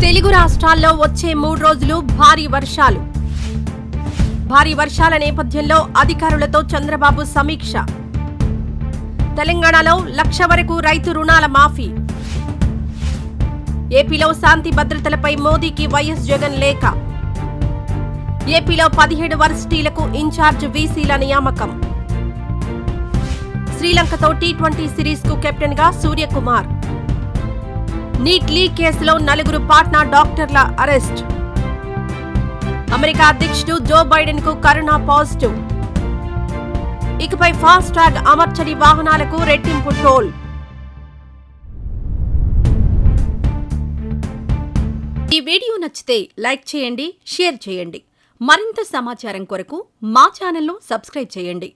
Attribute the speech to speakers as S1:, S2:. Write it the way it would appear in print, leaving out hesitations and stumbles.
S1: తెలుగు రాష్ట్రాల్లో వచ్చే 3 రోజులు భారీ వర్షాలు. భారీ వర్షాల నేపథ్యంలో అధికారులతో చంద్రబాబు సమీక్ష. తెలంగాణలో 1,00,000 వరకు రైతు రుణాల మాఫీ. ఏపీలో శాంతి భద్రతలపై మోదీకి వైఎస్ జగన్ లేఖ. ఏపీలో 17 వర్సిటీలకు ఇన్ఛార్జ్ వీసీల నియామకం. శ్రీలంకతో టీ20 సిరీస్కు కెప్టెన్గా సూర్యకుమార్. నీట్ లీక్ కేసులో 4 పాట్నా డాక్టర్ల అరెస్ట్. అమెరికా అధ్యక్షుడు జో బైడెన్ కు కరోనా పాజిటివ్. ఇకపై ఫాస్ట్ ట్యాగ్ అమర్చని వాహనాలకు రెట్టింపు టోల్. ఈ వీడియో నచ్చితే లైక్ చేయండి, షేర్ చేయండి. మరింత సమాచారం కొరకు మా ఛానల్ను సబ్స్క్రైబ్ చేయండి.